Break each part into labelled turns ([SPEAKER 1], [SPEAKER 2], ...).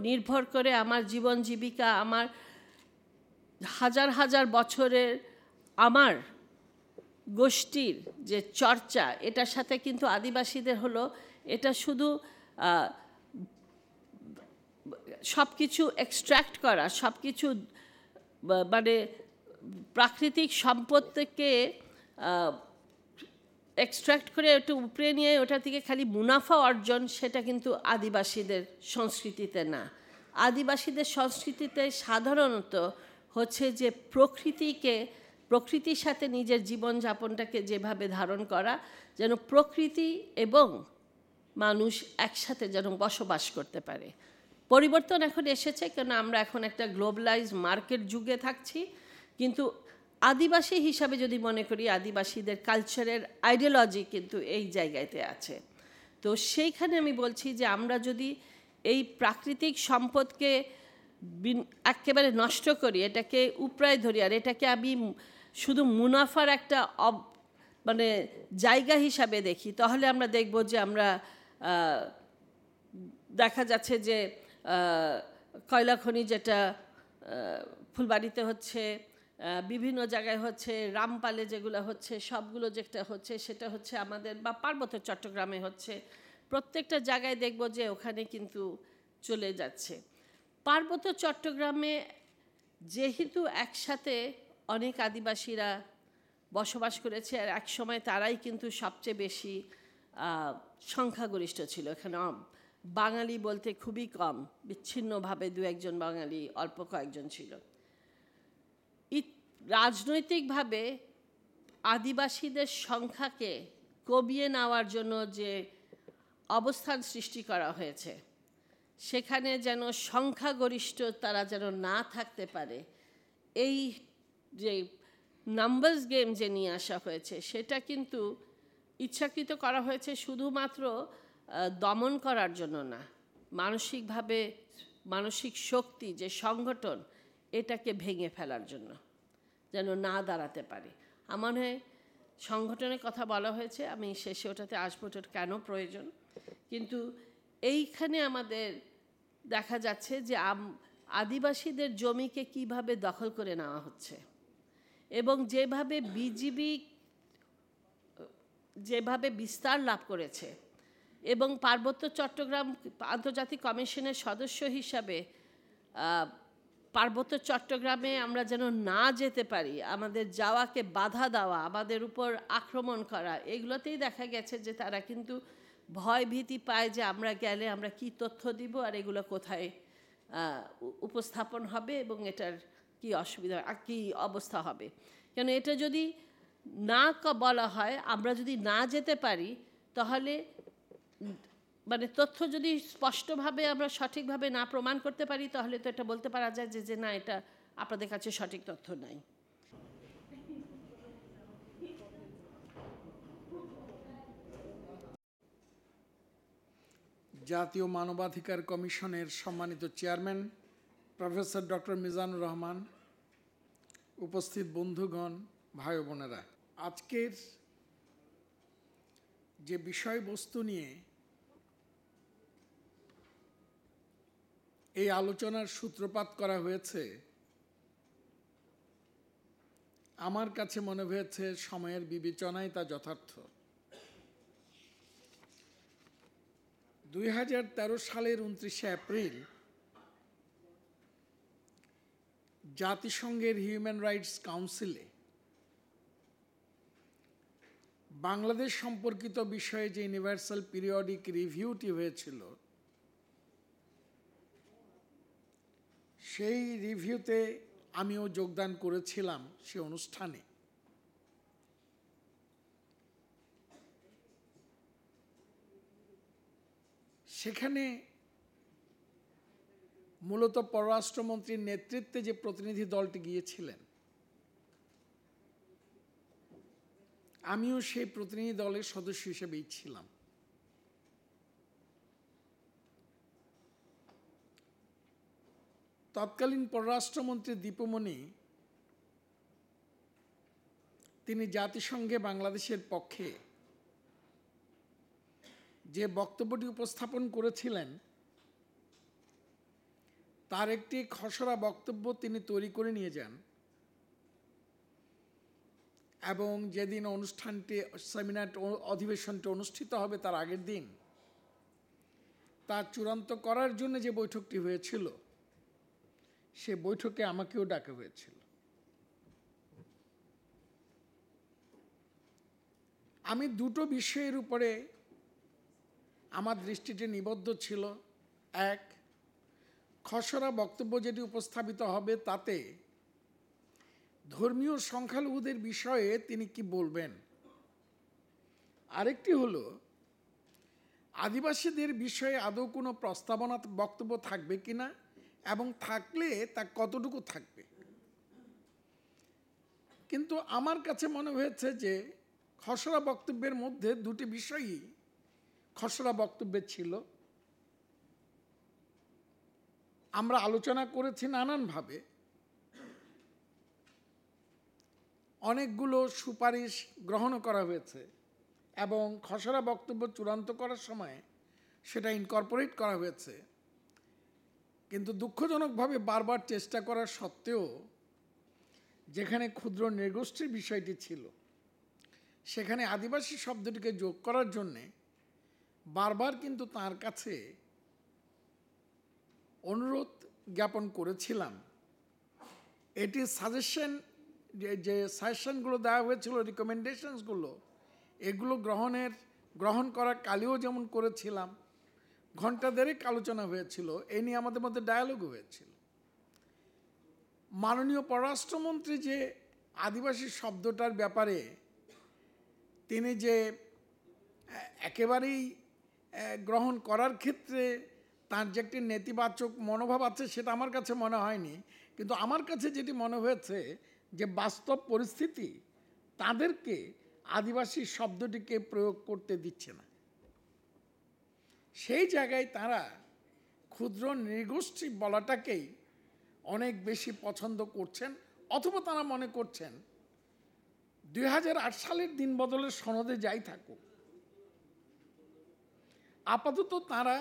[SPEAKER 1] নির্ভর করে আমার জীবন জীবিকা, আমার হাজার হাজার বছরের আমার গোষ্ঠীর যে চর্চা, এটার সাথে কিন্তু আদিবাসীদের হলো এটা শুধু সব কিছু এক্সট্র্যাক্ট করা, সব কিছু মানে প্রাকৃতিক সম্পদ থেকে এক্সট্র্যাক্ট করে একটু উপরে নিয়ে ওটা থেকে খালি মুনাফা অর্জন, সেটা কিন্তু আদিবাসীদের সংস্কৃতিতে না। আদিবাসীদের সংস্কৃতিতে সাধারণত হচ্ছে যে প্রকৃতির সাথে নিজের জীবনযাপনটাকে যেভাবে ধারণ করা, যেন প্রকৃতি এবং মানুষ একসাথে যেন বসবাস করতে পারে। পরিবর্তন এখন এসেছে, কেন আমরা এখন একটা গ্লোবালাইজ মার্কেট যুগে থাকছি, কিন্তু আদিবাসী হিসাবে যদি মনে করি, আদিবাসীদের কালচারের আইডিওলজি কিন্তু এই জায়গাতে আছে। তো সেইখানে আমি বলছি যে আমরা যদি এই প্রাকৃতিক সম্পদকে একেবারে নষ্ট করি, এটাকে উপরায় ধরি, আর এটাকে আমি শুধু মুনাফার একটা মানে জায়গা হিসাবে দেখি, তাহলে আমরা দেখব যে আমরা দেখা যাচ্ছে যে কয়লা খনি যেটা ফুলবাড়িতে হচ্ছে, বিভিন্ন জায়গায় হচ্ছে, রামপালে যেগুলো হচ্ছে, সবগুলো যেটা হচ্ছে সেটা হচ্ছে আমাদের, বা পার্বত্য চট্টগ্রামে হচ্ছে, প্রত্যেকটা জায়গায় দেখব যে ওখানে কিন্তু চলে যাচ্ছে। পার্বত্য চট্টগ্রামে যেহেতু একসাথে অনেক আদিবাসীরা বসবাস করেছে, আর একসময় তারাই কিন্তু সবচেয়ে বেশি সংখ্যাগরিষ্ঠ ছিল। এখানে বাঙালি বলতে খুবই কম, বিচ্ছিন্নভাবে দু একজন বাঙালি, অল্প কয়েকজন ছিল। রাজনৈতিকভাবে আদিবাসীদের সংখ্যাকে কমিয়ে নেওয়ার জন্য যে অবস্থান সৃষ্টি করা হয়েছে, সেখানে যেন সংখ্যাগরিষ্ঠ তারা যেন না থাকতে পারে, এই যে নাম্বারস গেম যে নিয়ে আসা হয়েছে, সেটা কিন্তু ইচ্ছাকৃত করা হয়েছে শুধুমাত্র দমন করার জন্য না, মানসিকভাবে মানসিক শক্তি যে সংগঠন, এটাকে ভেঙে ফেলার জন্য, যেন না দাঁড়াতে পারে। আমার হয় সংগঠনের কথা বলা হয়েছে, আমি শেষে ওটাতে আসবো, ওটার কেন প্রয়োজন। কিন্তু এইখানে আমাদের দেখা যাচ্ছে যে আদিবাসীদের জমিকে কিভাবে দখল করে নেওয়া হচ্ছে, এবং যেভাবে বিজিবি যেভাবে বিস্তার লাভ করেছে, এবং পার্বত্য চট্টগ্রাম আন্তর্জাতিক কমিশনের সদস্য হিসাবে পার্বত্য চট্টগ্রামে আমরা যেন না যেতে পারি, আমাদের যাওয়াকে বাধা দেওয়া, আমাদের উপর আক্রমণ করা, এগুলোতেই দেখা গেছে যে তারা কিন্তু ভয় ভীতি পায় যে আমরা গেলে আমরা কি তথ্য দিব, আর এগুলো কোথায় উপস্থাপন হবে, এবং এটার কি অসুবিধা, কি অবস্থা হবে। কেন এটা যদি না বলা হয়, আমরা যদি না যেতে পারি, তাহলে মানে তথ্য যদি স্পষ্টভাবে আমরা সঠিকভাবে না প্রমাণ করতে পারি, তাহলে তো এটা বলতে পারা যায় যে না, এটা আপনাদের কাছে সঠিক তথ্য নাই।
[SPEAKER 2] জাতীয় মানবাধিকার কমিশনের সম্মানিত chairman professor doctor Mizanur Rahman, উপস্থিত বন্ধুগণ, ভাই বোনেরা, আজকের যে বিষয়বস্তু নিয়ে এই আলোচনার সূত্রপাত করা হয়েছে, আমার কাছে মনে হয়েছে সময়ের বিবেচনায় তা যথার্থ। 2013 সালের 29শে এপ্রিল জাতিসংঘের হিউম্যান রাইটস কাউন্সিলে বাংলাদেশ সম্পর্কিত বিষয়ে যে ইউনিভার্সাল পিরিয়ডিক রিভিউটি হয়েছিল, সেই রিভিউতে আমিও যোগদান করেছিলাম সে অনুষ্ঠানে। সেখানে মূলত পররাষ্ট্রমন্ত্রীর নেতৃত্বে যে প্রতিনিধি দলটি গিয়েছিলেন, আমিও সেই প্রতিনিধি দলের সদস্য হিসেবেই ছিলাম। তৎকালীন পররাষ্ট্রমন্ত্রী দীপুমণি তিনি জাতিসংঘে বাংলাদেশের পক্ষে যে বক্তব্যটি উপস্থাপন করেছিলেন, তার একটি খসড়া বক্তব্য তিনি তৈরি করে নিয়ে যান এবং যেদিন অনুষ্ঠানটি অধিবেশনটি অনুষ্ঠিত হবে তার আগের দিন তা চূড়ান্ত করার জন্য যে বৈঠকটি হয়েছিল সে বৈঠকে আমাকেও ডাকা হয়েছিল। আমি দুটো বিষয়ের উপরে আমার দৃষ্টিটি নিবদ্ধ ছিল। এক, খসড়া বক্তব্য যেটি উপস্থাপিত হবে তাতে ধর্মীয় সংখ্যালঘুদের বিষয়ে তিনি কি বলবেন। আরেকটি হলো আদিবাসীদের বিষয়ে আদৌ কোনো প্রস্তাবনা বক্তব্য থাকবে কিনা এবং থাকলে তা কতটুকু থাকবে। কিন্তু আমার কাছে মনে হয়েছে যে খসড়া বক্তব্যের মধ্যে দুটি বিষয়ই খসড়া বক্তব্যে ছিল। আমরা আলোচনা করেছি নানানভাবে, অনেকগুলো সুপারিশ গ্রহণ করা হয়েছে এবং খসড়া বক্তব্য চূড়ান্ত করার সময় সেটা ইনকর্পোরেট করা হয়েছে। কিন্তু দুঃখজনকভাবে বারবার চেষ্টা করার সত্ত্বেও যেখানে ক্ষুদ্র নৃগোষ্ঠীর বিষয়টি ছিল সেখানে আদিবাসী শব্দটিকে যোগ করার জন্যে বারবার কিন্তু তার কাছে অনুরোধ জ্ঞাপন করেছিলাম। এটি সাজেশন, যে সাজেশনগুলো দেওয়া হয়েছিল, রিকমেন্ডেশনসগুলো, এগুলো গ্রহণ করার কালেও যেমন করেছিলাম, ঘণ্টা দেড়েক আলোচনা হয়েছিল, এ নিয়ে আমাদের মধ্যে ডায়ালগ হয়েছিল। মাননীয় পররাষ্ট্রমন্ত্রী যে আদিবাসী শব্দটার ব্যাপারে তিনি যে একেবারেই গ্রহণ করার ক্ষেত্রে তার যে একটি নেতিবাচক মনোভাব আছে সেটা আমার কাছে মনে হয়নি। কিন্তু আমার কাছে যেটি মনে হয়েছে যে বাস্তব পরিস্থিতি তাদেরকে আদিবাসী শব্দটিকে প্রয়োগ করতে দিচ্ছে না। সেই জায়গায় তারা ক্ষুদ্র নৃগোষ্ঠী বলাটাকেই অনেক বেশি পছন্দ করছেন, অথবা তারা মনে করছেন 2008 সালের দিন বদলের সনদে যাই থাকুক, আপাতত তারা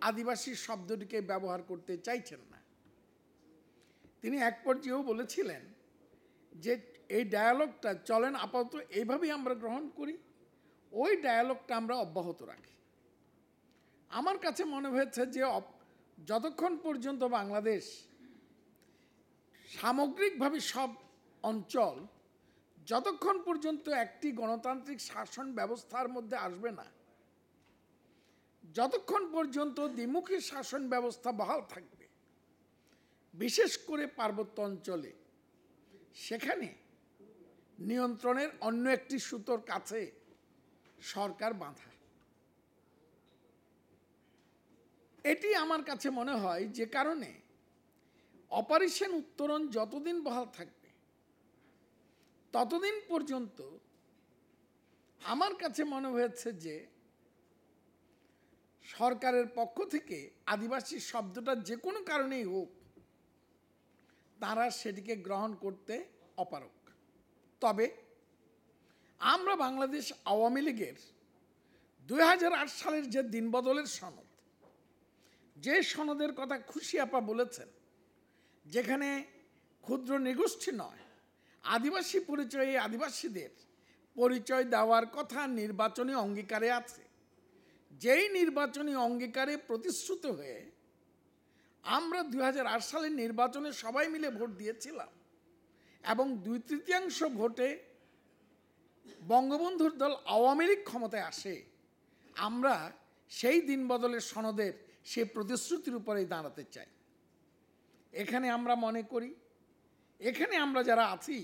[SPEAKER 2] আদিবাসী শব্দটিকে ব্যবহার করতে চাইছেন না। তিনি এক পর্যায়েও বলেছিলেন যে এই ডায়ালগটা চলেন আপাতত এইভাবেই আমরা গ্রহণ করি, ওই ডায়ালগটা আমরা অব্যাহত রাখি। আমার কাছে মনে হয়েছে যে যতক্ষণ পর্যন্ত বাংলাদেশ সামগ্রিকভাবে সব অঞ্চল যতক্ষণ পর্যন্ত একটি গণতান্ত্রিক শাসন ব্যবস্থার মধ্যে আসবে না, যতক্ষণ পর্যন্ত দ্বিমুখী শাসন ব্যবস্থা বহাল থাকবে, বিশেষ করে পার্বত্য অঞ্চলে, সেখানে নিয়ন্ত্রণের অন্য একটি সুতোর কাছে সরকার বাঁধা। এটি আমার কাছে মনে হয় যে কারণে অপারেশন উত্তরণ যতদিন বহাল থাকবে ততদিন পর্যন্ত আমার কাছে মনে হয়েছে যে সরকারের পক্ষ থেকে আদিবাসী শব্দটা যে কোনো কারণেই হোক তারা সেটিকে গ্রহণ করতে অপারগ। তবে আমরা বাংলাদেশ আওয়ামী লীগের 2008 সালের যে দিনবদলের সনদ, যে সনদের কথা খুশি আপা বলেছেন, যেখানে ক্ষুদ্র নৃগোষ্ঠী নয় আদিবাসী পরিচয়ে আদিবাসীদের পরিচয় দেওয়ার কথা নির্বাচনী অঙ্গীকারে আছে, যেই নির্বাচনী অঙ্গীকারে প্রতিশ্রুত হয়ে আমরা 2008 সালের নির্বাচনে সবাই মিলে ভোট দিয়েছিলাম এবং 2/3 ভোটে বঙ্গবন্ধুর দল আওয়ামী লীগ ক্ষমতায় আসে, আমরা সেই দিন বদলের সনদের সেই প্রতিশ্রুতির উপরেই দাঁড়াতে চাই। এখানে আমরা মনে করি, এখানে আমরা যারা আছি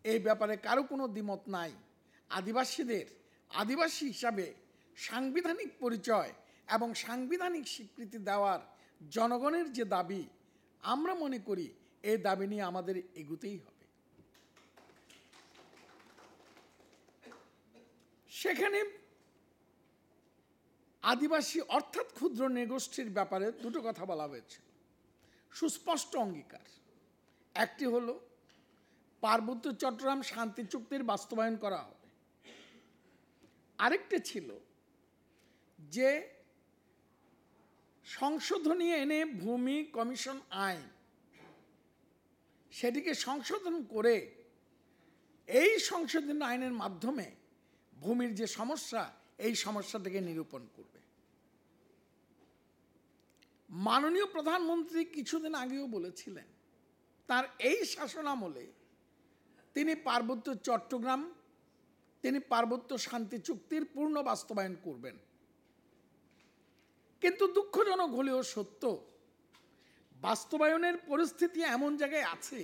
[SPEAKER 2] এই ব্যাপারে কারো কোনো দ্বিমত নাই। আদিবাসীদের আদিবাসী হিসাবে সাংবিধানিক পরিচয় এবং সাংবিধানিক স্বীকৃতি দেওয়ার জনগণের যে দাবি, আমরা মনে করি এই দাবি নিয়ে আমাদের এগুতেই হবে। সেখানে আদিবাসী অর্থাৎ ক্ষুদ্র নৃগোষ্ঠীর ব্যাপারে দুটো কথা বলা হয়েছে, সুস্পষ্ট অঙ্গীকার। একটি হলো পার্বত্য চট্টগ্রাম শান্তি চুক্তির বাস্তবায়ন করা হবে, আরেকটি ছিল যে সংশোধনী এনে ভূমি কমিশন আইন সেটিকে সংশোধন করে এই সংশোধন আইনের মাধ্যমে ভূমির যে সমস্যা এই সমস্যাটাকে নিরূপণ করবে। মাননীয় প্রধানমন্ত্রী কিছুদিন আগেও বলেছিলেন তার এই শাসনামলে তিনি পার্বত্য চট্টগ্রাম তিনি পার্বত্য শান্তি চুক্তির পূর্ণ বাস্তবায়ন করবেন। কিন্তু দুঃখজনক হলেও সত্য, বাস্তবায়নের পরিস্থিতি এমন জায়গায় আছে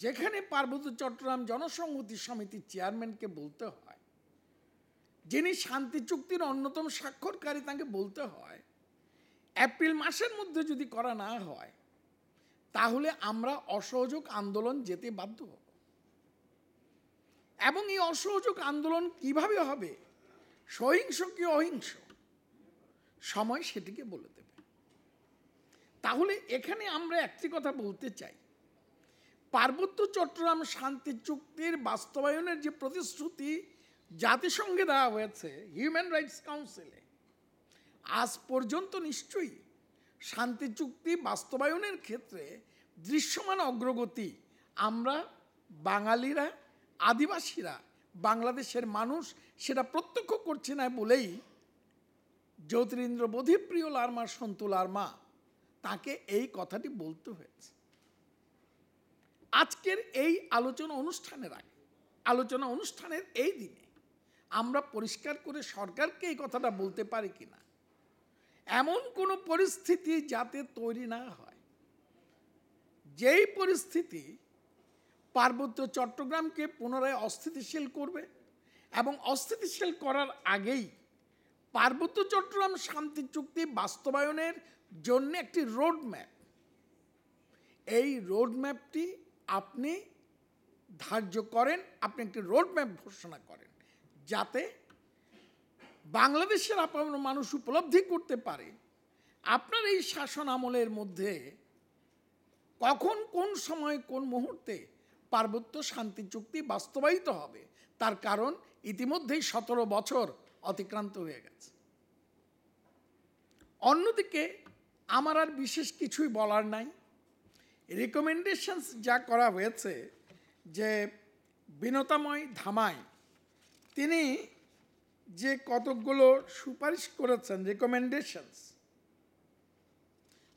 [SPEAKER 2] যেখানে পার্বত্য চট্টগ্রাম জনসংহতি সমিতির চেয়ারম্যানকে বলতে হয়, যিনি শান্তি চুক্তির অন্যতম স্বাক্ষরকারী, তাকে বলতে হয় এপ্রিল মাসের মধ্যে যদি করা না হয় তাহলে আমরা অসহযোগ আন্দোলন যেতে বাধ্য হব। এবং এই অসহযোগ আন্দোলন কিভাবে হবে, সহিংস কি অহিংস, সময় সেটিকে বলে দেবে। তাহলে এখানে আমরা একটি কথা বলতে চাই, পার্বত্য চট্টগ্রাম শান্তি চুক্তির বাস্তবায়নের যে প্রতিশ্রুতি জাতিসংঘে দেওয়া হয়েছে হিউম্যান রাইটস কাউন্সিলে, আজ পর্যন্ত নিশ্চয়ই শান্তি চুক্তি বাস্তবায়নের ক্ষেত্রে দৃশ্যমান অগ্রগতি আমরা বাঙালিরা, আদিবাসীরা, বাংলাদেশের মানুষ সেটা প্রত্যক্ষ করছে না বলেই জ্যোতিরিন্দ্র বোধিপ্রিয় লারমা সন্তু লারমা তাকে এই কথাটি বলতে হয়েছে। আজকের এই আলোচনা অনুষ্ঠানের এই দিনে আমরা পরিষ্কার করে সরকারকে এই কথাটা বলতে পারি কিনা, এমন কোনো পরিস্থিতি যাতে তৈরি না হয় যেই পরিস্থিতি পার্বত্য চট্টগ্রামকে পুনরায় অস্থিতিশীল করবে এবং অস্থিতিশীল করার আগেই পার্বত্য চট্টগ্রাম শান্তি চুক্তি বাস্তবায়নের জন্য একটি রোডম্যাপ, এই রোডম্যাপটি আপনি ধার্য করেন, আপনি একটি রোডম্যাপ ঘোষণা করেন যাতে বাংলাদেশের আপামর মানুষ উপলব্ধি করতে পারে আপনার এই শাসন আমলের মধ্যে কখন, কোন সময়, কোন মুহূর্তে পার্বত্য শান্তি চুক্তি বাস্তবায়িত হবে। তার কারণ ইতিমধ্যেই 17 বছর অতিক্রান্ত হয়ে গেছে। অন্যদিকে আমার আর বিশেষ কিছুই বলার নাই। রিকমেন্ডেশনস যা করা হয়েছে, যে বিনতাময় ধামাই তিনি যে কতকগুলো সুপারিশ করেছেন রিকমেন্ডেশনস,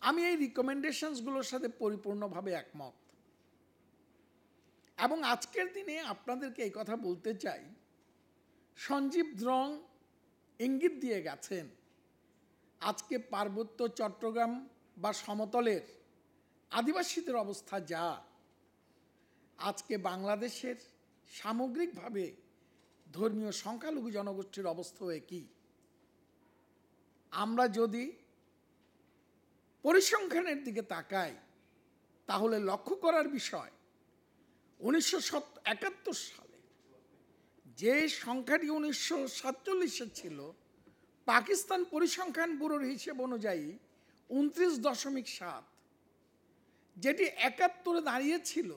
[SPEAKER 2] আমি এই রিকমেন্ডেশনসগুলোর সাথে পরিপূর্ণভাবে একমত। এবং আজকের দিনে আপনাদেরকে এই কথা বলতে চাই, সঞ্জীব দ্রং ইঙ্গিত দিয়ে গেছেন আজকে পার্বত্য চট্টগ্রাম বা সমতলের আদিবাসীদের অবস্থা যা, আজকে বাংলাদেশের সামগ্রিকভাবে ধর্মীয় সংখ্যালঘু জনগোষ্ঠীর অবস্থা হয়ে কি। আমরা যদি পরিসংখ্যানের দিকে তাকাই তাহলে লক্ষ্য করার বিষয় 1971 সালে যে সংখ্যাটি 1947 ছিল, পাকিস্তান পরিসংখ্যান ব্যুরোর হিসেব অনুযায়ী 29.7, যেটি 71 দাঁড়িয়েছিল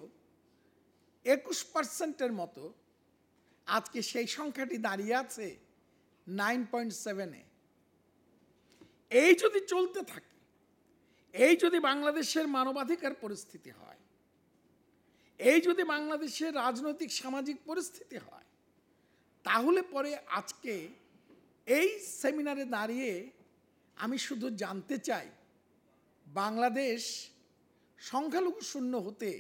[SPEAKER 2] 21% মতো, আজকে সেই সংখ্যাটি দাঁড়িয়ে আছে 9.7-এ। এই যদি চলতে থাকে, এই যদি বাংলাদেশের মানবাধিকার পরিস্থিতি হয়, এই যদি বাংলাদেশের রাজনৈতিক সামাজিক পরিস্থিতি হয়, তাহলে পরে আজকে এই সেমিনারে দাঁড়িয়ে আমি শুধু জানতে চাই বাংলাদেশ সংখ্যালঘু শূন্য হতে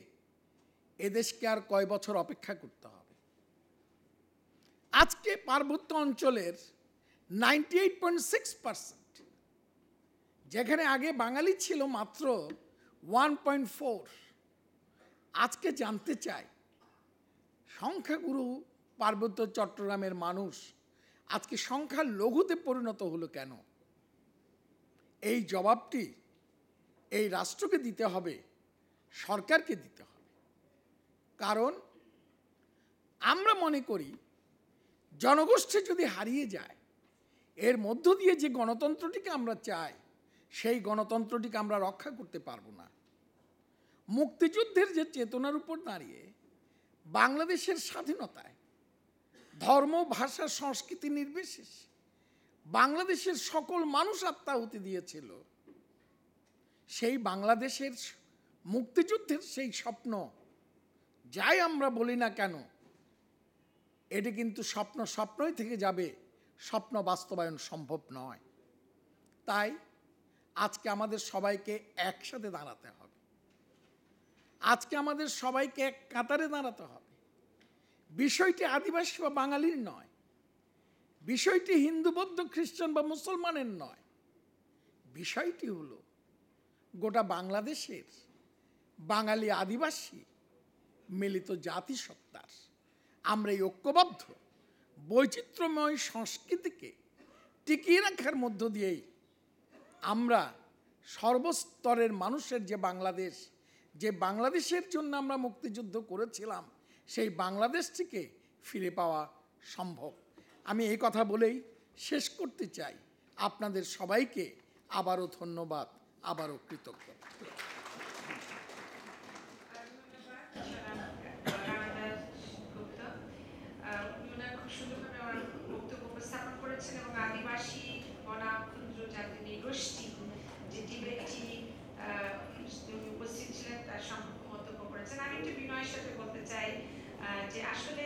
[SPEAKER 2] এদেশকে আর কয় বছর অপেক্ষা করতে হবে। আজকে পার্বত্য অঞ্চলের 98.6%, যেখানে আগে বাঙালি ছিল মাত্র 1.4, আজকে জানতে চাই সংখ্যাগুরু পার্বত্য চট্টগ্রামের মানুষ আজকে সংখ্যা লঘুতে পরিণত হলো কেন? এই জবাবটি এই রাষ্ট্রকে দিতে হবে, সরকারকে দিতে হবে। কারণ আমরা মনে করি জনগোষ্ঠী যদি হারিয়ে যায়, এর মধ্য দিয়ে যে গণতন্ত্রটিকে আমরা চাই সেই গণতন্ত্রটিকে আমরা রক্ষা করতে পারবো না। মুক্তিযুদ্ধের যে চেতনার উপর দাঁড়িয়ে বাংলাদেশের স্বাধীনতায় ধর্ম, ভাষা, সংস্কৃতি নির্বিশেষে বাংলাদেশের সকল মানুষ আত্মাহুতি দিয়েছিল, সেই বাংলাদেশের মুক্তিযুদ্ধের সেই স্বপ্ন, যাই আমরা বলি না কেন, এটি কিন্তু স্বপ্নই থেকে যাবে, স্বপ্ন বাস্তবায়ন সম্ভব নয়। তাই আজকে আমাদের সবাইকে একসাথে দাঁড়াতে হবে, আজকে আমাদের সবাইকে এক কাতারে দাঁড়াতে হবে। বিষয়টি আদিবাসী বা বাঙালির নয়, বিষয়টি হিন্দু বৌদ্ধ খ্রিস্টান বা মুসলমানের নয়, বিষয়টি হলো গোটা বাংলাদেশের বাঙালি আদিবাসী মিলিত জাতিসত্তার। আমরা এই ঐক্যবদ্ধ বৈচিত্র্যময় সংস্কৃতিকে টিকিয়ে রাখার মধ্য দিয়েই আমরা সর্বস্তরের মানুষের যে বাংলাদেশ, যে বাংলাদেশের জন্য আমরা মুক্তিযুদ্ধ করেছিলাম, সেই বাংলাদেশটিকে ফিরে পাওয়া সম্ভব। আমি এই কথা বলেই শেষ করতে চাই। আপনাদের সবাইকে আবারও ধন্যবাদ, আবারও কৃতজ্ঞতা।
[SPEAKER 3] এবং আদিবাসী বনাম ক্ষুদ্র জাতি গোষ্ঠী যে ডিবেটটি উপস্থিত ছিলেন তার সম্পর্কে মন্তব্য করেছেন। আমি একটু বিনয়ের সাথে বলতে চাই যে আসলে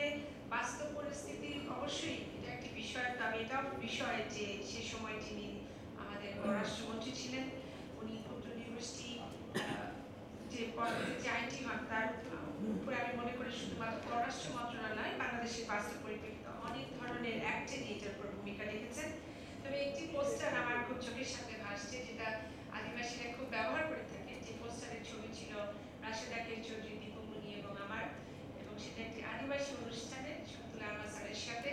[SPEAKER 3] বাস্তব পরিস্থিতি অবশ্যই এটা একটি বিষয়, তবে এটাও বিষয় যে সে সময় যিনি আমাদের পররাষ্ট্রমন্ত্রী ছিলেন, উনি ক্ষুদ্র নৃগোষ্ঠী যে পদ্ধতি যে আইনটি হন তার উপরে আমি মনে করি শুধুমাত্র পররাষ্ট্র মন্ত্রণালয় বাংলাদেশের বাস্তব পরিপ্রেক্ষিতে অনেক ধরনের অ্যাক্টেরই এটার উপর ভূমিকা রেখেছেন। তবে একটি পোস্টার আমার খুব চোখের সামনে ভাসছে, যেটা আদিবাসীরা খুব ব্যবহার করে থাকে। যে পোস্টারের ছবি ছিল রাশেদা চৌধুরী, দীপমণি এবং আমার, এবং সেটা একটি আদিবাসী অনুষ্ঠানে শফিউল্লাহ আহমদ স্যারের সাথে,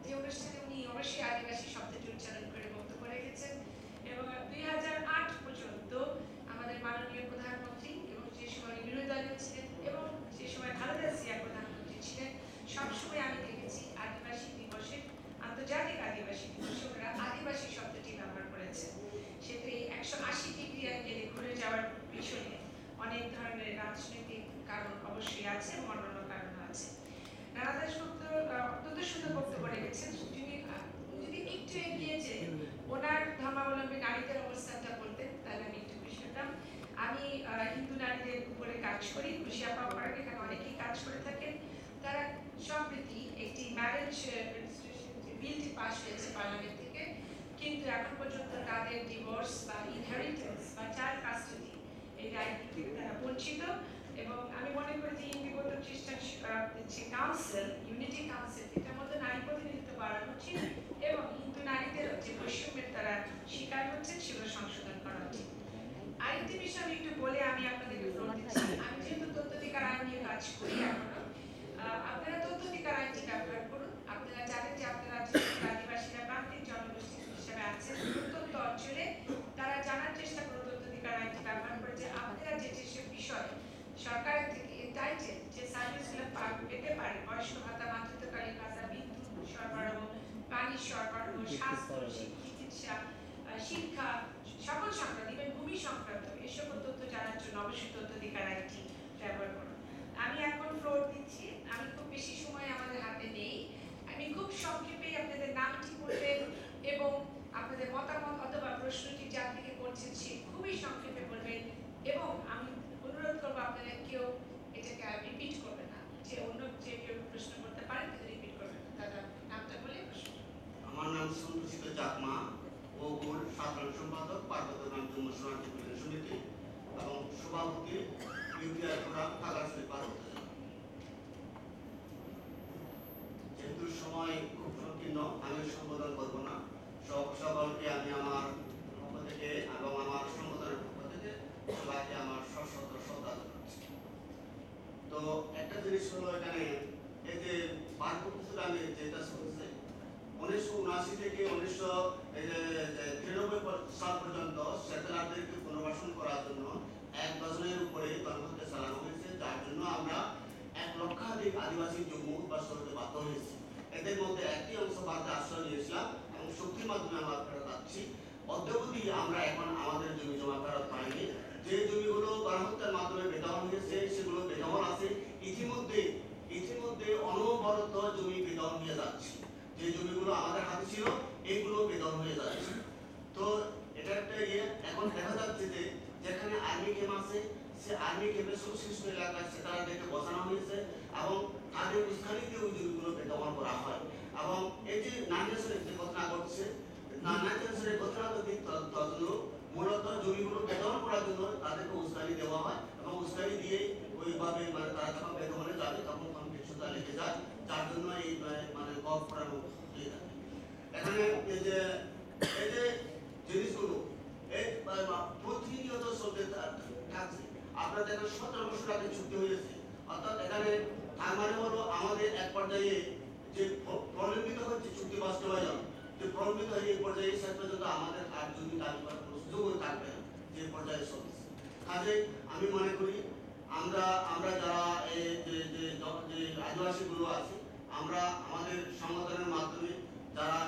[SPEAKER 3] যে অনুষ্ঠানে উনি অবশ্যই আদিবাসী শব্দটি উচ্চারণ করে বক্তব্য রেখেছেন। এবং 2008 পর্যন্ত আমাদের মাননীয় প্রধানমন্ত্রী এবং যে সময় বিরোধী দলীয় ছিলেন এবং যে সময় খালেদা জিয়া প্রধানমন্ত্রী ছিলেন, সবসময় আমি দেখেছি আদিবাসী দিবসে, আন্তর্জাতিক আদিবাসী দিবসে ওরা আদিবাসী শব্দটি ব্যবহার করেছে। সেটা 180 ডিগ্রি অ্যাঙ্গেলে ঘুরে যাওয়ার পিছনে অনেক ধরনের রাজনৈতিক কারণ অবশ্যই আছে এবং অন্যান্য কারণ আছে। রানা দাশগুপ্ত অত্যন্ত সুন্দর বক্তব্য রেখেছেন। যদি একটু এগিয়ে যে ওনার ধর্মাবলম্বী নারীদের অবস্থানটা বলতেন তাহলে আমি একটু খুশি হতাম। আমি হিন্দু নারীদের উপরে কাজ করি, খুশিয়া পাওয়ার এখানে অনেকেই কাজ করে থাকেন। তারা সম্প্রতি একটি ম্যারেজ বিলটি পাস হয়েছে পার্লামেন্ট থেকে, কিন্তু এখন পর্যন্ত তাদের ডিভোর্স বা ইনহেরিটেন্স বা চাইল্ড কাস্টাডি এই রাইট থেকে তারা বঞ্চিত। এবং আমি মনে করি যে হিন্দু বৌদ্ধ খ্রিস্টান যে কাউন্সিল, ইউনিটি কাউন্সিল, এটার মধ্যে নারী প্রতিনিধিত্ব বাড়ানো উচিত এবং হিন্দু নারীদের যে বৈষম্যের তারা শিকার হচ্ছেন সেগুলো সংশোধন করা উচিত। আরেকটি বিষয় আমি একটু বলে আমি আপনাদেরকে ফ্লোর দিচ্ছি। আমি যেহেতু তথ্যাধিকার আইন নিয়ে কাজ করি এখনো, আপনারা তথ্যাধিকার আইনটি ব্যবহার করুন। আপনারা জানেন যে আপনারা আদিবাসীরা প্রান্তিক জনগোষ্ঠী হিসেবে আছেন প্রত্যন্ত অঞ্চলে, তারা জানার চেষ্টা করুন তথ্যাধিকার আইনটি ব্যবহার করে যে আপনারা যে যেসব বিষয় সরকারের থেকে এন্টাইটেল যে সার্ভিসগুলো পেতে পারে, বয়স্ক ভাতা, মাতৃত্বকালীন ভাতা, বিদ্যুৎ সরবরাহ, পানি সরবরাহ, স্বাস্থ্য, চিকিৎসা, শিক্ষা, সকল সংক্রান্ত, ইভেন ভূমি সংক্রান্ত এই সকল তথ্য জানার জন্য অবশ্যই তথ্যাধিকার আইনটি ব্যবহার করুন। আমি এখন ফ্লোর দিচ্ছি, আমি খুব বেশি সময় আমাদের হাতে নেই। আমি খুব সংক্ষেপে আপনাদের নামটি বলবেন এবং আপনাদের মতামত অথবা প্রশ্নটি যার থেকে করছেন সে খুবই সংক্ষেপে বলবেন, এবং আমি অনুরোধ করবো আপনারা কেউ এটাকে রিপিট করবে না, যে অন্য যে কেউ প্রশ্ন করতে পারেন কিন্তু রিপিট করবেন না। দাদা নামটা বলে প্রশ্ন।
[SPEAKER 4] আমার নাম সন্তোষিত চাকমা, ওগুর সাধারণ সম্পাদক পার্বত্যগ্রাম যুব শরণার্থী কল্যাণ সমিতি এবং সভাপতি ইউপিআই ফোরাম খাগড়াছড়ি পার্বত্য। যেহেতু সময় খুব সংকীর্ণ, আমি সম্বোধন করবো না। সকলকে আমি আমার পক্ষ থেকে এবং আমার সংগঠনের পক্ষ থেকে সবাইকে আমার সশ্রদ্ধ শ্রদ্ধা জানাচ্ছি। তো একটা জিনিস হলো, এখানে এই যে পার্বত্য আমি যেটা শুনছি 1979 থেকে 1993 সাল পর্যন্ত সেটেলারদেরকে পুনর্বাসন করার জন্য 1 ডজনের উপরে কর্মসূচি চালানো হয়েছে, যার জন্য আমরা 1 লক্ষাধিক আদিবাসী যুবক বাস করতে বাধ্য হয়েছি। এদের মধ্যে একটি অংশ বাদে আশ্রয় নিয়েছিলাম এবং শক্তির মাধ্যমে আমরা ফেরত আসছি। অদ্যাবধি আমরা এখন আমাদের জমি জমা ফেরত পাইনি। যে জমিগুলো গণহত্যার মাধ্যমে বেদখল হয়েছে সেগুলো বেদখল আছে। ইতিমধ্যে অনবরত জমি বেদখল নিয়ে যাচ্ছে। যে জমিগুলো আমাদের হাতে ছিল এইগুলো বেদন হয়ে যাচ্ছে। তো এটা একটা ইয়ে। এখন দেখা যাচ্ছে যে যেখানে আর্মি ক্যাম্প আছে, সে আর্মি ক্যাম্পের সংশ্লিষ্ট এলাকায় সেখানে বসানো হয়েছে এবং তাদের উস্কানিতে ওই জমিগুলো বেদখল করা হয়। এবং এই যে নাইনটিনের যে ঘটনা ঘটছে, নাইনটিনের ঘটনা তদন্ত মূলত জমিগুলো বেদখল করার জন্য তাদেরকে উস্কানি দেওয়া হয় এবং উস্কানি দিয়ে ওইভাবে মানে তারা যখন বেদখলে যাবে তখন কনফ্লিকশনটা লেগে যায়, যার জন্য এই মানে গল্প করানো হয়ে থাকে। এখানে এই যে জিনিসগুলো এই প্রতিনিয়ত চলতে থাকছে। আপনার দেখেন 17 বছর আগে চুক্তি হয়েছে, অর্থাৎ এখানে তার মানে হলো আমাদের এক পর্যায়ে যে প্রলম্বিত হচ্ছে চুক্তি বাস্তবায়ন, যে প্রলম্বিত হয়ে এই পর্যায়ে শেষ পর্যন্ত আমাদের আর জমি দাবি করার কোনো সুযোগই থাকবে না, যে পর্যায়ে চলছে। কাজে আমি মনে করি আমরা যারা এই যে আদিবাসীগুলো আছে, আমরা আমাদের সংগঠনের মাধ্যমে যারা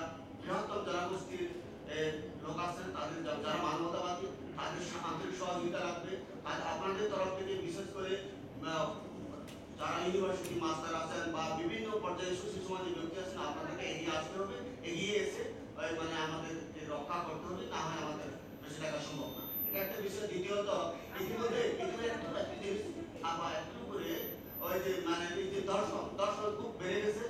[SPEAKER 4] বৃহত্তম জনগোষ্ঠীর লোক আছেন, তাদের যারা মানবতাবাদী, তাদের আন্তরিক সহযোগিতা লাগবে। আপনাদের তরফ থেকে বিশেষ করে যারা ইউনিভার্সিটি মাস্টার আছেন বা বিভিন্ন পর্যায়ে সুশীল সমাজের ব্যক্তি আছেন, আপনাদেরকে এগিয়ে আসতে হবে, এগিয়ে এসে মানে আমাদের রক্ষা করতে হবে, না হয় আমাদের বেঁচে থাকা সম্ভব না। এটা একটা বিষয়। দ্বিতীয়ত ইতিমধ্যে একটি জিনিস আবার একটু করে ওই যে মানে এই যে দর্শন খুব বেড়ে গেছে।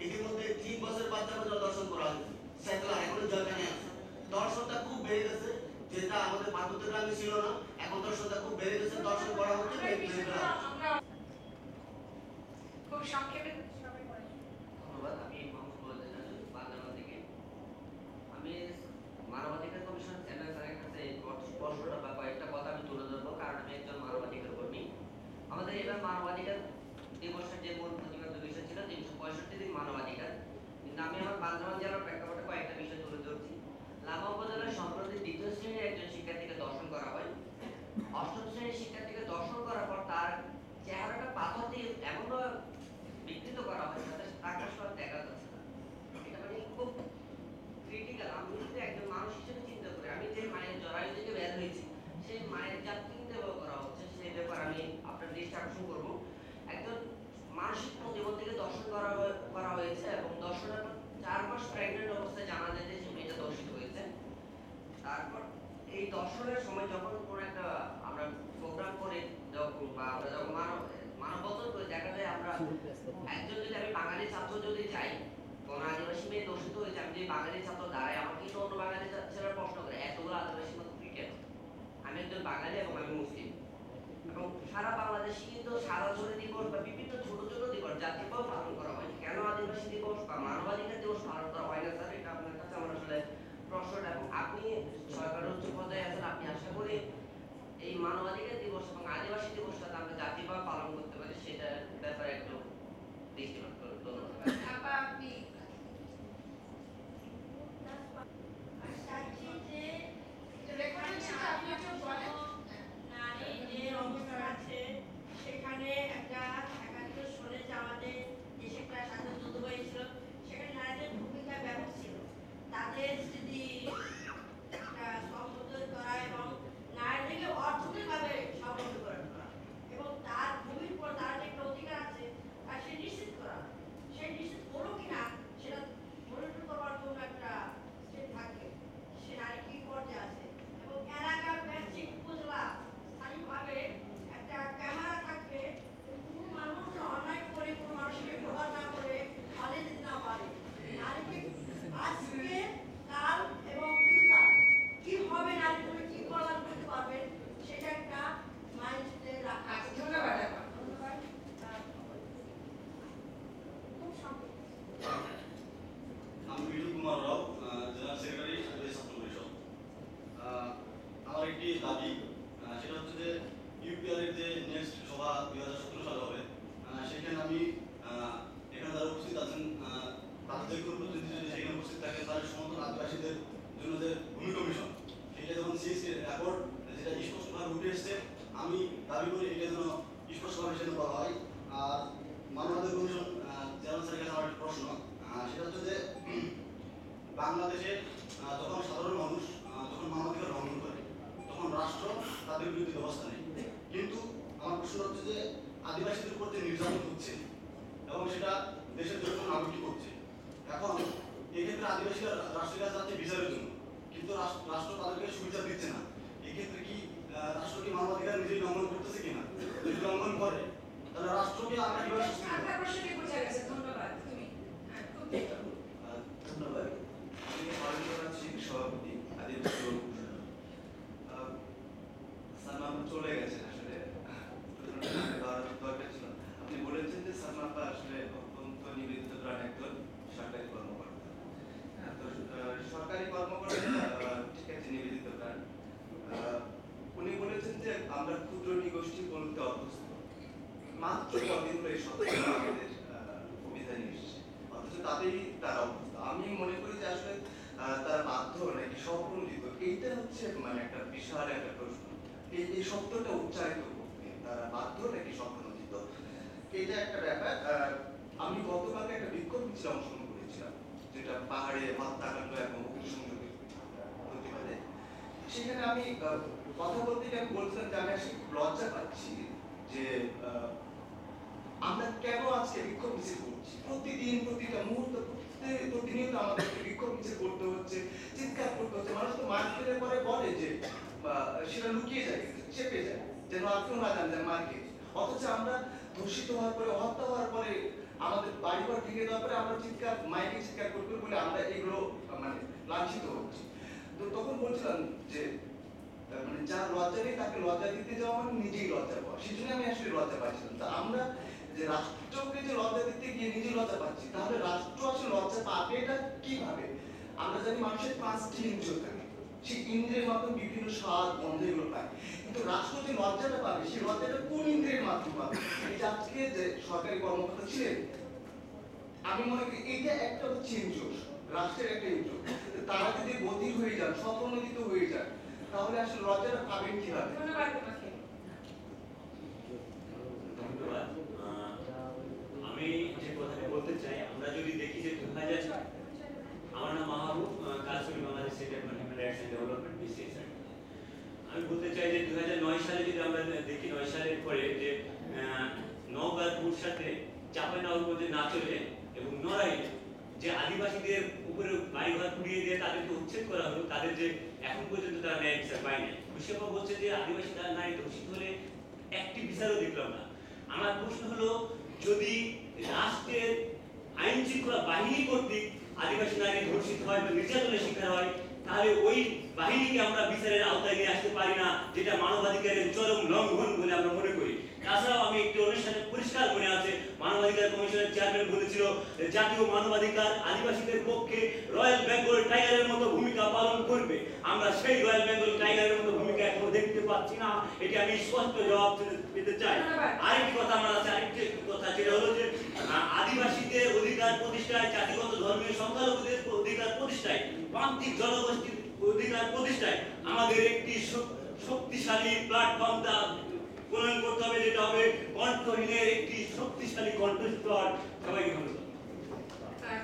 [SPEAKER 4] ইতিমধ্যে 3 বছর বাচ্চা পর্যন্ত দর্শন করা হয়েছে, সেগুলো এখনো জয়খানে আছে। দর্শনটা খুব বেড়ে গেছে, যেটা আমাদের ভারতের গ্রামে ছিল না। এখন দর্শনটা খুব বেড়ে গেছে, দর্শন করা হচ্ছে।
[SPEAKER 3] খুব সংক্ষেপে
[SPEAKER 5] ধন্যবাদ। আমি মোহাম্মদ বাংলা থেকে। আমি মানবাধিকার কমিশন চেয়ারম্যান স্যারের কাছে প্রশ্নটা বা কয়েকটা কথা আমি তুলে ধরবো, কারণ আমি একজন মানবাধিকার কর্মী। আমাদের এবার মানবাধিকার দিবসের যে মূল প্রতিপাদ্য বিষয় ছিল 365 দিন মানবাধিকার, কিন্তু আমি আমার বান্দরবান জেলার প্রেক্ষাপটে কয়েকটা বিষয় তুলে ধরছি। লামা উপজেলার সম্প্রতি 2য় শ্রেণীর একজন শিক্ষার্থীকে দর্শন করা হয়। 8ম শ্রেণীর শিক্ষার্থীকে দর্শন করার পর তার চেহারাটা পাথর দিয়ে এমনভাবে বিকৃত করা হয় যাতে তাকে আসলে দেখা যাচ্ছে না। এটা মানে খুব ক্রিটিক্যাল। আমি যদি একজন মানুষ হিসেবে চিন্তা করি, আমি যে মায়ের জরায়ু থেকে বের হয়েছি, সেই মায়ের জাতকে কিভাবে করা হচ্ছে সেই ব্যাপারে আমি আপনার দৃষ্টি আকর্ষণ করবো। একজন মানসিক প্রতিবন্ধীকে দর্শন করা হয়েছে এবং দর্শনের পর 4 মাস প্রেগনেন্ট অবস্থায় জানা যায় যে সে মেয়েটা দর্শিত হয়েছে। তারপর এই দর্শনের সময় যখন কোনো একটা আমরা প্রোগ্রাম করে যখন বা আমরা যখন মানববন্ধন করে, দেখা যায় আমরা একজন যদি আমি বাঙালি ছাত্র যদি যাই, কোন আদিবাসী মেয়ে দর্শিত হয়েছে, আমি যদি বাঙালি ছাত্র দাঁড়াই, আমাকে কিন্তু অন্য বাঙালি ছেলেরা প্রশ্ন করে এতগুলো আদিবাসী মতো কেন? আমি একজন বাঙালি এবং আমি মুসলিম। এবং সারা বাংলাদেশে কিন্তু সারা জোরে দিবস বা বিভিন্ন ছোট ছোট দিবস জাতীয় দিবস পালন করা হয়, কেন আদিবাসী দিবস বা মানবাধিকার দিবস পালন করা হয় না স্যার? এটা আপনার কাছে আমার আসলে প্রশ্নটা। এবং আপনি সরকারের উচ্চ পর্যায়ে আছেন, আপনি আশা করি এই মানবাধিকার দিবস এবং আদিবাসী দিবসটাতে আমরা জাতীয়ভাবে পালন করতে পারি, সেটার ব্যাপারে একটু দৃষ্টিপাত করুন। ধন্যবাদ।
[SPEAKER 3] আপনি
[SPEAKER 6] সেখানে একটা ৭১ সালে যে আমাদের দেশে একটা স্বাধীন যুদ্ধ হয়েছিল, সেখানে নারীদের ভূমিকা ব্যাপক ছিল। তাদের স্মৃতি একটা সংশোধন করা এবং নারীদেরকে অর্থনৈতিকভাবে স্বাবলম্বী করে তোলা এবং তার ভূমির পর তার যে একটা অধিকার আছে তা সে নিশ্চিত করা। সে নিশ্চিত করলো কিনা সেটা মনিটর করার জন্য একটা স্টেট থাকে, সে নারী কি পর্যায়ে আছে এবং এলাকার ব্যক্তিক উপজেলা স্থায়ীভাবে একটা ক্যামেরা থাকবে, কোনো মানুষ অন্যায় করে কোনো মানুষকে প্রভাব না করে পালিয়ে যেতে না পারে। নারীকে আজকে কাল এবং ফিউচার কি হবে, নারী তুমি কি প্রদান করতে পারবেন, সেটা একটা মাইন্ডসেটে রাখা।
[SPEAKER 3] ধন্যবাদ।
[SPEAKER 7] আমি বিজু কুমার রাও, জেনারেল সেক্রেটারি আদিবাসী ছাত্র পরিষদ। আমার একটি দাবি, সেটা হচ্ছে যে ইউপিআর এর যে নেক্সট সভা 2017 সালে হবে, সেখানে আমি এখানে যারা উপস্থিত আছেন তাদের যে কোনো প্রতিনিধি যদি সেখানে উপস্থিত থাকেন, তাদের সমস্ত আদিবাসীদের জন্য যে ভূমি কমিশন, সেটা যেমন সিএসসি অ্যাকর্ড যেটা স্পষ্টভাবে উঠে এসছে, আমি দাবি করি এটা যেন স্পষ্টভাবে সেটা করা হয়। আর মানবাধিকার কমিশন চেয়ারম্যান স্যারের কাছে আমার একটা প্রশ্ন, সেটা হচ্ছে যে বাংলাদেশে যখন সাধারণ মানুষ যখন মানবাধিকার লঙ্ঘন করে, তখন রাষ্ট্র তাদের বিরুদ্ধে ব্যবস্থা নেয়। কিন্তু আমার প্রশ্ন হচ্ছে যে আদিবাসীদের উপর যে নির্যাতন হচ্ছে এবং সেটা দেশের জন্য নাগরিক করছে, এখন এক্ষেত্রে আদিবাসীরা রাষ্ট্রের কাছে যাচ্ছে বিচারের জন্য, কিন্তু রাষ্ট্র তাদেরকে সুবিধা দিচ্ছে না। এক্ষেত্রে কি রাষ্ট্র কি মানবাধিকার নিজেই লঙ্ঘন করতেছে কিনা? যদি লঙ্ঘন করে তাহলে রাষ্ট্রকে আমরা কিভাবে শাস্তি দেব?
[SPEAKER 3] আপনার প্রশ্নটি বোঝা গেছে, ধন্যবাদ। তুমি খুব
[SPEAKER 8] ধন্যবাদ। আমি মাননীয় চিফ সভাপতি আদিবাসী ঐক্য পরিষদ। সালমা আপা চলে গেছেন, আসলে দরকার ছিল। আপনি বলেছেন যে সালমা আপা আসলে অত্যন্ত নিবেদিত প্রাণ একজন সরকারি কর্মকর্তা। হ্যাঁ, তো সরকারি কর্মকর্তা ঠিক আছে, নিবেদিত প্রাণ। উনি বলেছেন যে আমরা ক্ষুদ্র নিগোষ্ঠী বলতে অভ্যস্ত। মাত্র কদিন হলো এই শব্দ আমাদের অভিধানে এসেছে, অথচ তাতেই তারা অভ্যস্ত। আমি মনে করি যে আসলে তারা বাধ্য নাকি স্বপ্রণোদিত, এইটা হচ্ছে মানে একটা বিশাল একটা প্রশ্ন। এই শব্দটা উচ্চারিত করতে তারা বাধ্য নাকি স্বপ্রণোদিত, এটা একটা ব্যাপার। আমি গতকালকে একটা বিক্ষোভ মিছিলে অংশগ্রহণ করেছিলাম, যেটা পাহাড়ে হত্যাকাণ্ড এবং অগ্নিসংযোগের প্রতিবাদে। সেখানে আমি কথা বলতে গিয়ে আমি বলছিলাম যে আমি আসলে খুব লজ্জা পাচ্ছি যে আমরা কেন আজকে বিক্ষোভ মিছিল করছি। প্রতিদিন প্রতিটা মুহূর্ত প্রতিনিয়ত আমাদেরকে বিক্ষোভ মিছিল করতে হচ্ছে, চিৎকার করতে হচ্ছে। মানুষ তো মার খেলে পরে বলে যে সেটা লুকিয়ে যায়, চেপে যায়, যেন আর কেউ না জানে মার খেয়েছে। অথচ আমরা ধর্ষিত হওয়ার পরে, হত্যা হওয়ার পরে, আমাদের বাড়িঘর ভেঙে দেওয়ার পরে আমরা চিৎকার, মাইকে চিৎকার করতে বলে আমরা এগুলো মানে লাঞ্ছিত হচ্ছি। তো তখন বলছিলাম যে মানে যার লজ্জা নেই তাকে লজ্জা দিতে যাওয়া মানে নিজেই লজ্জা পাওয়া। সেই জন্য আমি আসলে লজ্জা পাচ্ছিলাম। তা আমরা যে রাষ্ট্রকে যে লজ্জা দিতে গিয়ে নিজে লজ্জা পাচ্ছি, তাহলে রাষ্ট্র আসলে লজ্জা পাবে এটা কিভাবে? আমরা জানি মানুষের 5টি ইন্দ্রিয় থাকে, সেই ইন্দ্রিয়ের মাধ্যমে বিভিন্ন স্বাদ গন্ধ এগুলো পায়, কিন্তু রাষ্ট্র যে লজ্জাটা পাবে সেই লজ্জাটা কোন ইন্দ্রিয়ের মাধ্যমে পাবে? এই যে আজকে যে সরকারি কর্মকর্তা ছিলেন, আমি মনে করি এটা একটা হচ্ছে ইন্দ্রিয়, রাষ্ট্রের একটা ইন্দ্রিয়। তারা যদি বধির হয়ে যান, স্বপ্রণোদিত হয়ে যান, তাহলে আসলে লজ্জাটা পাবেন কিভাবে?
[SPEAKER 3] ধন্যবাদ তোমাকে।
[SPEAKER 9] ধন্যবাদ। আমি যে কথাটা বলতে চাই, আমরা যদি দেখি যে 2000, আমার নাম মাহবুব, কাজ করি Bangladesh centre for human rights and development, BCSR। আমি বলতে চাই যে 2009 সালে যদি আমরা দেখি, 9 সালের পরে যে নওগাঁ সাথে চাঁপাইনবাবগঞ্জে নাচলে এবং নড়াইলে যে আদিবাসীদের উপরে বাড়িঘর পুড়িয়ে দিয়ে তাদেরকে উচ্ছেদ করা হলো, তাদের যে এখন পর্যন্ত তারা ন্যায় বিচার পায় নাই। বিশ্বকর্মা বলছে যে আদিবাসী তারা নারী ধর্ষিত হলে একটি বিচারও দেখলাম না। আমার প্রশ্ন হলো, যদি রাষ্ট্রের আইন শৃঙ্খলা বাহিনী কর্তৃক আদিবাসী নারী ধর্ষিত হয় বা নির্যাতনের শিকার হয়, তাহলে ওই বাহিনীকে আমরা বিচারের আওতায় নিয়ে আসতে পারি না, যেটা মানবাধিকারের চরম লঙ্ঘন বলে আমরা মনে করি। তাছাড়াও আমি একটি অনুষ্ঠানে পরিষ্কার মনে আছে, মানবাধিকার কমিশনের চেয়ারম্যান বলেছিল জাতীয় মানবাধিকার আদিবাসীদের পক্ষে রয়্যাল বেঙ্গল টাইগারের মতো ভূমিকা পালন করবে। আমরা সেই রয়্যাল বেঙ্গল টাইগারের মতো ভূমিকা এখনো দেখতে পাচ্ছি না, এটি আমি স্পষ্ট জবাব পেতে চাই। আরেকটি কথা আমার আছে, আরেকটি কথা যেটা হলো যে আদিবাসীদের অধিকার প্রতিষ্ঠায়, জাতিগত ধর্মীয় সংখ্যালঘুদের অধিকার প্রতিষ্ঠায়, প্রান্তিক জনগোষ্ঠীর অধিকার প্রতিষ্ঠায় আমাদের একটি শক্তিশালী প্ল্যাটফর্ম প্রণয়ন করতে হবে, যেটা হবে কণ্ঠহীনের একটি শক্তিশালী কণ্ঠস্বর। সবাইকে ধন্যবাদ।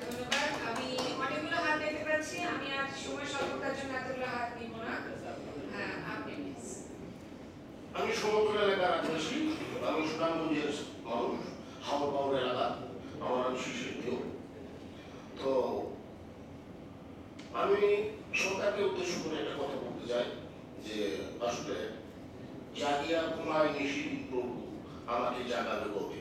[SPEAKER 3] ধন্যবাদ। আমি অনেকগুলো হাত দেখতে পাচ্ছি, আমি আর সময় স্বল্পতার জন্য এতগুলো হাত নিব না। হ্যাঁ, আপনি প্লিজ।
[SPEAKER 10] আমি সমগ্র এলাকার আদিবাসী, আমি সুনামগঞ্জের মানুষ, হাওড় পাউর এলাকা, আমার নাম শিশির কেউ। তো আমি সরকারকে উদ্দেশ্য করে একটা কথা বলতে চাই যে আসলে জাগিয়া ঘুমায় নিশিদিন প্রভু আমাকে জাগাবে কবে।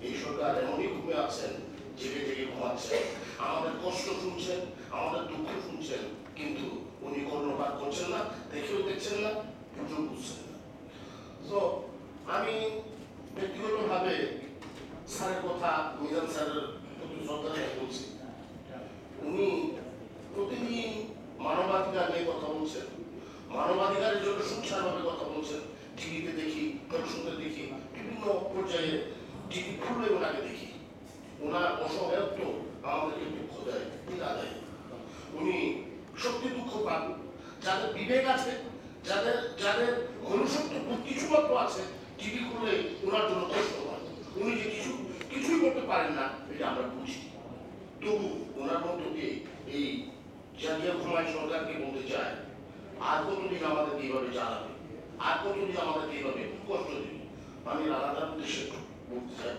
[SPEAKER 10] এই সরকার এমনই ঘুমে আছেন, জেগে জেগে ঘুমাচ্ছেন, আমাদের কষ্ট শুনছেন, আমাদের দুঃখ শুনছেন, কিন্তু উনি কর্ণপাত করছেন না, দেখেও দেখছেন না, বুঝেও বুঝছেন না। তো আমি ব্যক্তিগতভাবে স্যারের কথা, মিজান স্যারের প্রতি শ্রদ্ধা বলছি। উনি প্রতিদিন মানবাধিকার নিয়ে কথা বলছেন, মানবাধিকারের জন্য সুচারুভাবে কথা বলছেন। টিভিতে দেখি, দর্শকদের দেখি, বিভিন্ন পর্যায়ে টিভি খুললে ওনাকে দেখি। ওনার অসহায়ত্ব আমাদেরকে দুঃখ দেয়, পীড়া দেয়। উনি সত্যি দুঃখ পান। যাদের বিবেক আছে, যাদের মনুষ্যত্ব কিছুমাত্র আছে, টিভি খুললে ওনার জন্য কষ্ট হয়। উনি যে কিছুই করতে পারেন না, এটা আমরা বুঝি। তবু ওনার মধ্য দিয়ে এই জাতীয় ঘুমায় সরকারকে বলতে চায়, আর কতদিন আমাদেরকে এইভাবে চালাবে, আর কতদিন আমাদেরকে এইভাবে কষ্ট দেবে। আমি রানাদার উদ্দেশ্যে বলতে চাই,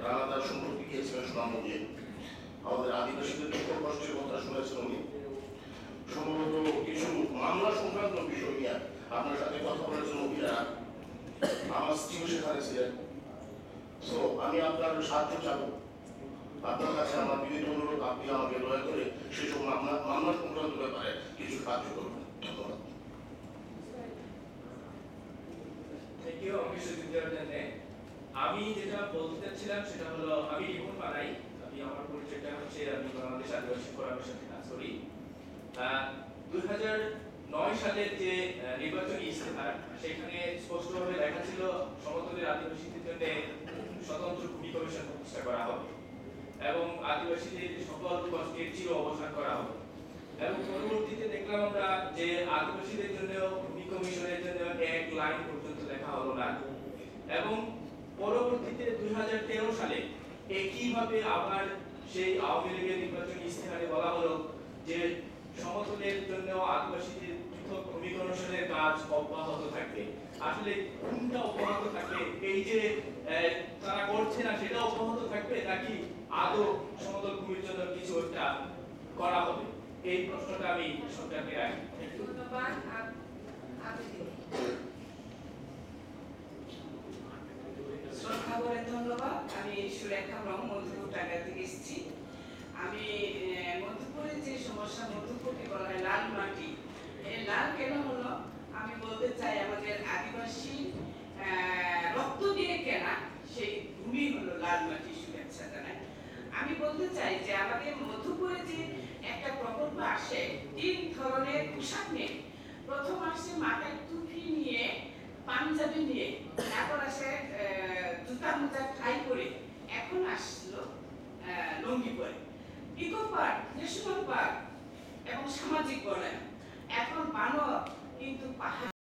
[SPEAKER 10] রানাদার সম্পর্কে গিয়েছিলেন সুনামগঞ্জে। আমাদের আদিবাসীদের দুঃখ কষ্টের কথা শুনেছেন উনি। সম্ভবত কিছু মামলা সংক্রান্ত বিষয় নিয়ে আপনার সাথে কথা বলার জন্য উকিরা আমার স্ত্রীও সেখানে ছিলেন। তো আমি আপনার সাহায্য চাবো, আপনার কাছে আমার বিনীত অনুরোধ, আপনি আমাকে দয়া করে সেসব মামলা সংক্রান্ত ব্যাপারে কিছু সাহায্য করবেন। ধন্যবাদ।
[SPEAKER 11] থ্যাংক ইউ আমাকে সুযোগ দেওয়ার জন্য। আমি যেটা বলতে চাচ্ছিলাম সেটা হলো আমি রিপন পানাই। আমি আমার পরিচয়টা হচ্ছে আমি বাংলাদেশ আদিবাসী ফোরামের সাথে কাজ করি। 2009 সালের যে নির্বাচনী ইস্তেহার সেখানে স্পষ্টভাবে লেখা ছিল সমতলের আদিবাসীদের জন্য স্বতন্ত্র ভূমি কমিশন প্রতিষ্ঠা করা হবে এবং আদিবাসীদের সকল কষ্টের চির অবসান করা হবে। এবং পরবর্তীতে দেখলাম আমরা যে আদিবাসীদের জন্য ভূমি কমিশনের জন্য এক লাইন পর্যন্ত লেখা হলো না। এবং পরবর্তীতে 2013 সালে একইভাবে আবার সেই আওয়ামী লীগের নির্বাচনী ইস্তেহারে বলা হলো যে সমতলের জন্য আদিবাসীদের পৃথক ভূমি কমিশনের কাজ অব্যাহত থাকবে। আসলে কোনটা অব্যাহত থাকবে? এই যে তারা করছে না সেটা অব্যাহত থাকবে নাকি আদৌ সমতল ভূমির জন্য কিছু একটা করা হবে? এই প্রশ্নটা আমি সরকারকে রাখি।
[SPEAKER 3] ধন্যবাদ। শ্রদ্ধা করে ধন্যবাদ। আমি সুরেখা ব্রহ্ম, মধুপুর টাকা থেকে এসেছি। আমি মধুপুরে যে সমস্যা, মধুপুরকে বলা হয় লাল মাটি, এই লাল কেন হলো আমি বলতে চাই, আমাদের আদিবাসী রক্ত দিয়ে কেনা সেই ভূমি হলো লাল মাটি। শুভেচ্ছা জানাই। আমি বলতে চাই যে আমাদের মধুপুরে যে একটা প্রকল্প আসে 3 ধরনের পোশাক নিয়ে। প্রথম আসে মাথায় টুপি নিয়ে, পাঞ্জাবি নিয়ে, তারপর আসে জুতা মোজা টাই করে, এখন আসলো লুঙ্গি পরে। ইকো পার্ক, ন্যাশনাল পার্ক এবং সামাজিক বনায়ন। এখন বানর কিন্তু পাহাড়